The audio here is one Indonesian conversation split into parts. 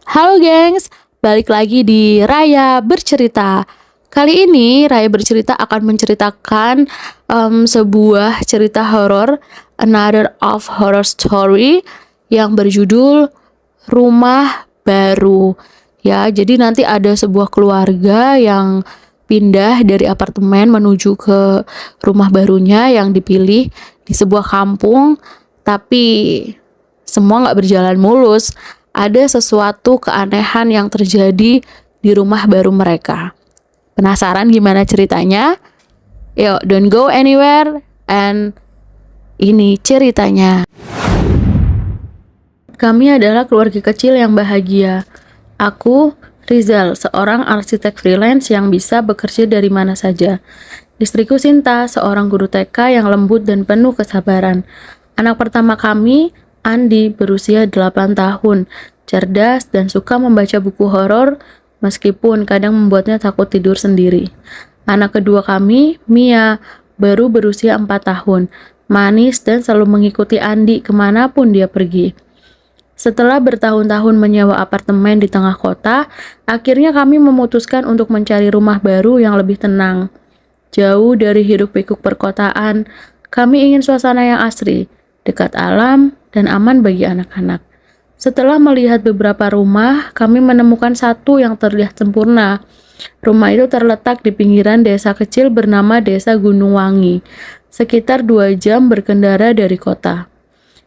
Halo gengs, balik lagi di Raya Bercerita. Kali ini Raya Bercerita akan menceritakan sebuah cerita horor, Another of Horror Story yang berjudul Rumah Baru. Ya, jadi nanti ada sebuah keluarga yang pindah dari apartemen menuju ke rumah barunya yang dipilih di sebuah kampung, tapi semua nggak berjalan mulus. Ada sesuatu keanehan yang terjadi di rumah baru mereka. Penasaran gimana ceritanya? Yuk, don't go anywhere, and ini ceritanya. Kami adalah keluarga kecil yang bahagia. Aku, Rizal, seorang arsitek freelance yang bisa bekerja dari mana saja. Istriku Sinta, seorang guru TK yang lembut dan penuh kesabaran. Anak pertama kami, Andi, berusia 8 tahun, cerdas dan suka membaca buku horor meskipun kadang membuatnya takut tidur sendiri. Anak kedua kami, Mia, baru berusia 4 tahun, manis dan selalu mengikuti Andi kemanapun dia pergi. Setelah bertahun-tahun menyewa apartemen di tengah kota, akhirnya kami memutuskan untuk mencari rumah baru yang lebih tenang. Jauh dari hiruk-pikuk perkotaan, kami ingin suasana yang asri, dekat alam, dan aman bagi anak-anak. Setelah melihat beberapa rumah, kami menemukan satu yang terlihat sempurna. Rumah itu terletak di pinggiran desa kecil bernama Desa Gunung Wangi, sekitar 2 jam berkendara dari kota.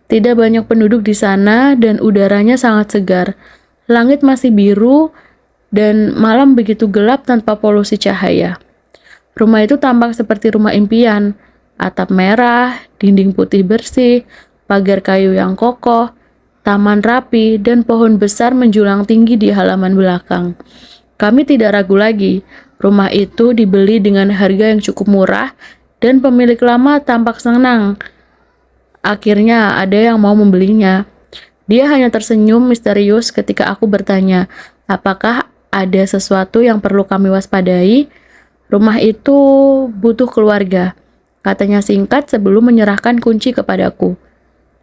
Tidak banyak penduduk di sana dan udaranya sangat segar. Langit masih biru dan malam begitu gelap tanpa polusi cahaya. Rumah itu tampak seperti rumah impian, atap merah, dinding putih bersih, pagar kayu yang kokoh, taman rapi, dan pohon besar menjulang tinggi di halaman belakang. Kami tidak ragu lagi, rumah itu dibeli dengan harga yang cukup murah dan pemilik lama tampak senang. Akhirnya ada yang mau membelinya. Dia hanya tersenyum misterius ketika aku bertanya, apakah ada sesuatu yang perlu kami waspadai? Rumah itu butuh keluarga, katanya singkat sebelum menyerahkan kunci kepadaku.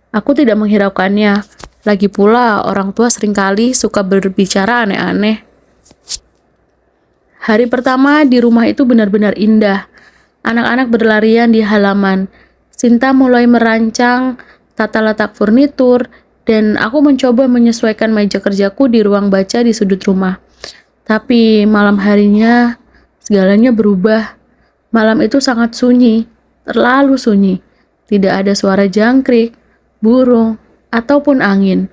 Aku tidak menghiraukannya. Lagi pula, orang tua seringkali suka berbicara aneh-aneh. Hari pertama di rumah itu benar-benar indah. Anak-anak berlarian di halaman. Sinta mulai merancang tata letak furnitur, dan aku mencoba menyesuaikan meja kerjaku di ruang baca di sudut rumah. Tapi malam harinya, segalanya berubah. Malam itu sangat sunyi, terlalu sunyi. Tidak ada suara jangkrik, burung, ataupun angin.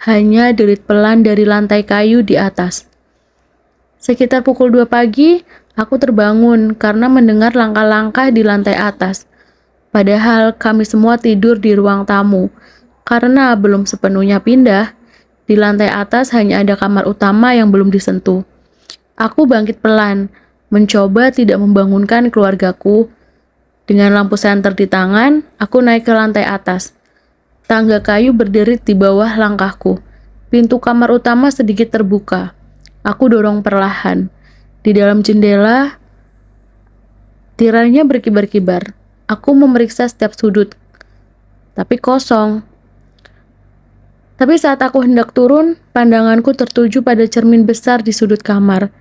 Hanya derit pelan dari lantai kayu di atas. Sekitar pukul 2 pagi, aku terbangun karena mendengar langkah-langkah di lantai atas. Padahal kami semua tidur di ruang tamu. Karena belum sepenuhnya pindah, di lantai atas hanya ada kamar utama yang belum disentuh. Aku bangkit pelan, mencoba tidak membangunkan keluargaku. Dengan lampu senter di tangan, aku naik ke lantai atas. Tangga kayu berderit di bawah langkahku. Pintu kamar utama sedikit terbuka. Aku dorong perlahan. Di dalam jendela, tirainya berkibar-kibar. Aku memeriksa setiap sudut, tapi kosong. Tapi saat aku hendak turun, pandanganku tertuju pada cermin besar di sudut kamar.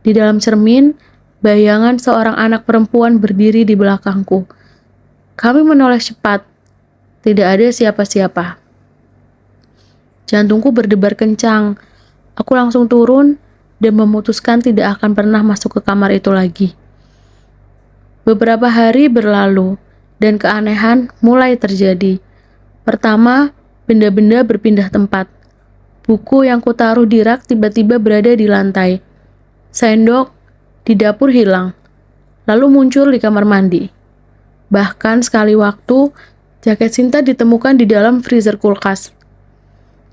Di dalam cermin, bayangan seorang anak perempuan berdiri di belakangku. Kami menoleh cepat. Tidak ada siapa-siapa. Jantungku berdebar kencang. Aku langsung turun dan memutuskan tidak akan pernah masuk ke kamar itu lagi. Beberapa hari berlalu dan keanehan mulai terjadi. Pertama, benda-benda berpindah tempat. Buku yang kutaruh di rak tiba-tiba berada di lantai. Sendok di dapur hilang, lalu muncul di kamar mandi. Bahkan sekali waktu, jaket Sinta ditemukan di dalam freezer kulkas.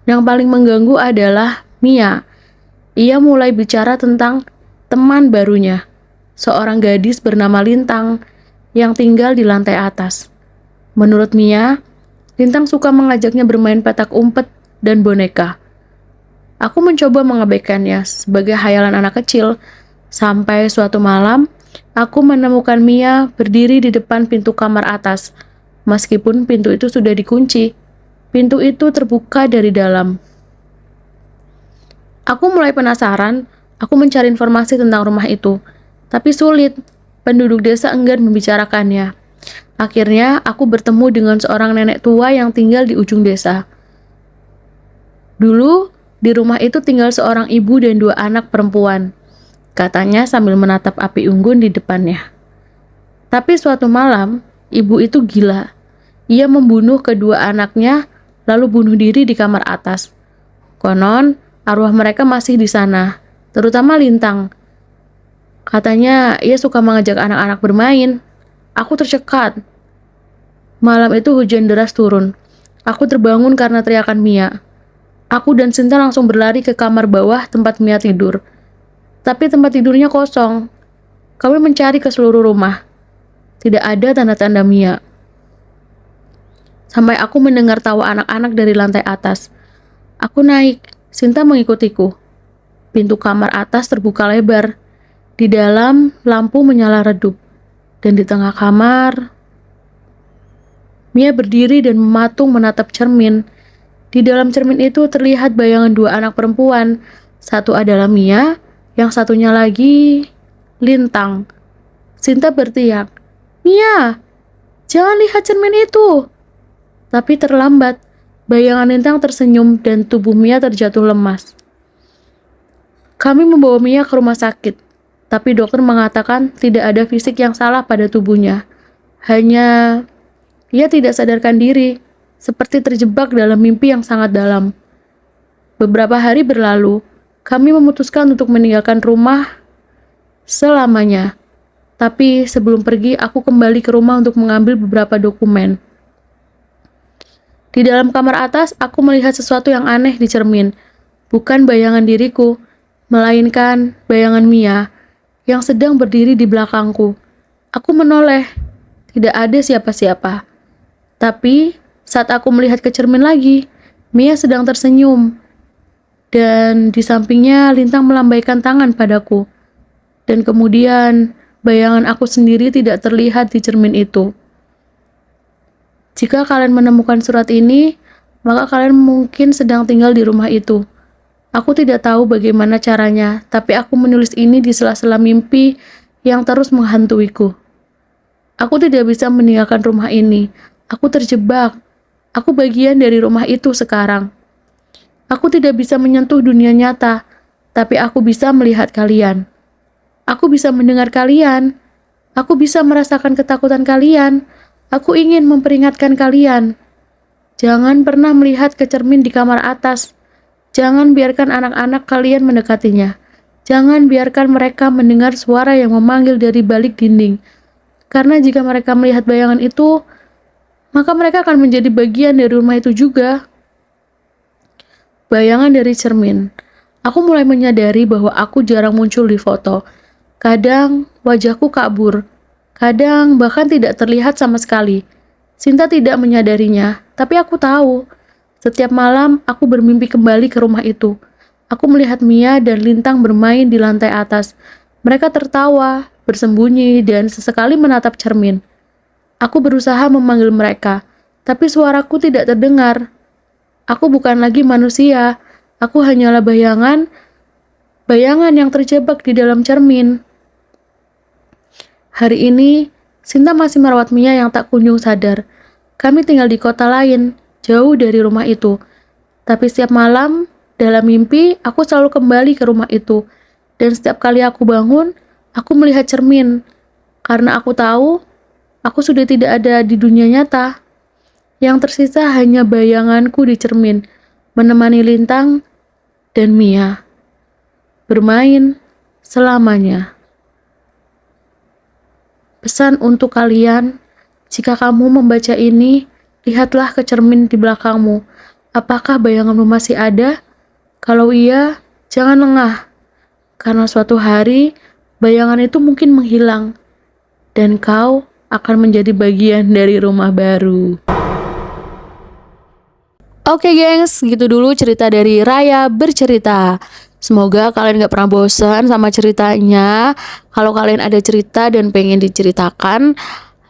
Yang paling mengganggu adalah Mia. Ia mulai bicara tentang teman barunya, seorang gadis bernama Lintang yang tinggal di lantai atas. Menurut Mia, Lintang suka mengajaknya bermain petak umpet dan boneka. Aku mencoba mengabaikannya sebagai hayalan anak kecil, sampai suatu malam, aku menemukan Mia berdiri di depan pintu kamar atas. Meskipun pintu itu sudah dikunci, pintu itu terbuka dari dalam. Aku mulai penasaran, aku mencari informasi tentang rumah itu, tapi sulit. Penduduk desa enggan membicarakannya. Akhirnya, aku bertemu dengan seorang nenek tua yang tinggal di ujung desa. Dulu, di rumah itu tinggal seorang ibu dan 2 anak perempuan, katanya sambil menatap api unggun di depannya. Tapi suatu malam, ibu itu gila. Ia membunuh kedua anaknya, lalu bunuh diri di kamar atas. Konon, arwah mereka masih di sana, terutama Lintang. Katanya, ia suka mengajak anak-anak bermain. Aku tercekat. Malam itu hujan deras turun. Aku terbangun karena teriakan Mia. Aku dan Sinta langsung berlari ke kamar bawah tempat Mia tidur. Tapi tempat tidurnya kosong. Kami mencari ke seluruh rumah. Tidak ada tanda-tanda Mia. Sampai aku mendengar tawa anak-anak dari lantai atas. Aku naik. Sinta mengikutiku. Pintu kamar atas terbuka lebar. Di dalam, lampu menyala redup. Dan di tengah kamar, Mia berdiri dan mematung menatap cermin. Di dalam cermin itu terlihat bayangan 2 anak perempuan. Satu adalah Mia, yang satunya lagi Lintang. Sinta berteriak, "Mia, jangan lihat cermin itu!" Tapi terlambat. Bayangan Lintang tersenyum dan tubuh Mia terjatuh lemas. Kami membawa Mia ke rumah sakit, tapi dokter mengatakan tidak ada fisik yang salah pada tubuhnya. Hanya ia tidak sadarkan diri, seperti terjebak dalam mimpi yang sangat dalam. Beberapa hari berlalu, kami memutuskan untuk meninggalkan rumah selamanya. Tapi sebelum pergi, aku kembali ke rumah untuk mengambil beberapa dokumen. Di dalam kamar atas, aku melihat sesuatu yang aneh di cermin. Bukan bayangan diriku, melainkan bayangan Mia yang sedang berdiri di belakangku. Aku menoleh. Tidak ada siapa-siapa. Tapi saat aku melihat ke cermin lagi, Mia sedang tersenyum. Dan di sampingnya Lintang melambaikan tangan padaku. Dan kemudian bayangan aku sendiri tidak terlihat di cermin itu. Jika kalian menemukan surat ini, maka kalian mungkin sedang tinggal di rumah itu. Aku tidak tahu bagaimana caranya, tapi aku menulis ini di sela-sela mimpi yang terus menghantuiku. Aku tidak bisa meninggalkan rumah ini. Aku terjebak. Aku bagian dari rumah itu sekarang. Aku tidak bisa menyentuh dunia nyata, tapi aku bisa melihat kalian. Aku bisa mendengar kalian. Aku bisa merasakan ketakutan kalian. Aku ingin memperingatkan kalian. Jangan pernah melihat ke cermin di kamar atas. Jangan biarkan anak-anak kalian mendekatinya. Jangan biarkan mereka mendengar suara yang memanggil dari balik dinding. Karena jika mereka melihat bayangan itu, maka mereka akan menjadi bagian dari rumah itu juga. Bayangan dari cermin. Aku mulai menyadari bahwa aku jarang muncul di foto. Kadang wajahku kabur. Kadang bahkan tidak terlihat sama sekali. Sinta tidak menyadarinya, tapi aku tahu. Setiap malam aku bermimpi kembali ke rumah itu. Aku melihat Mia dan Lintang bermain di lantai atas. Mereka tertawa, bersembunyi, dan sesekali menatap cermin. Aku berusaha memanggil mereka, tapi suaraku tidak terdengar. Aku bukan lagi manusia. Aku hanyalah bayangan yang terjebak di dalam cermin. Hari ini, Sinta masih merawat Mia yang tak kunjung sadar. Kami tinggal di kota lain, jauh dari rumah itu. Tapi setiap malam, dalam mimpi, aku selalu kembali ke rumah itu. Dan setiap kali aku bangun, aku melihat cermin. Karena aku tahu, aku sudah tidak ada di dunia nyata. Yang tersisa hanya bayanganku di cermin, menemani Lintang dan Mia. Bermain selamanya. Pesan untuk kalian, jika kamu membaca ini, lihatlah ke cermin di belakangmu. Apakah bayanganmu masih ada? Kalau iya, jangan lengah. Karena suatu hari, bayangan itu mungkin menghilang. Dan kau akan menjadi bagian dari rumah baru. Oke gengs, gitu dulu cerita dari Raya Bercerita. Semoga kalian gak pernah bosan sama ceritanya. Kalau kalian ada cerita dan pengen diceritakan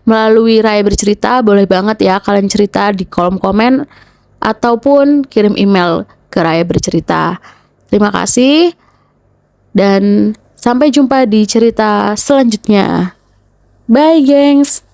melalui Raya Bercerita, boleh banget ya kalian cerita di kolom komen ataupun kirim email ke Raya Bercerita. Terima kasih dan sampai jumpa di cerita selanjutnya. Bye, gengs.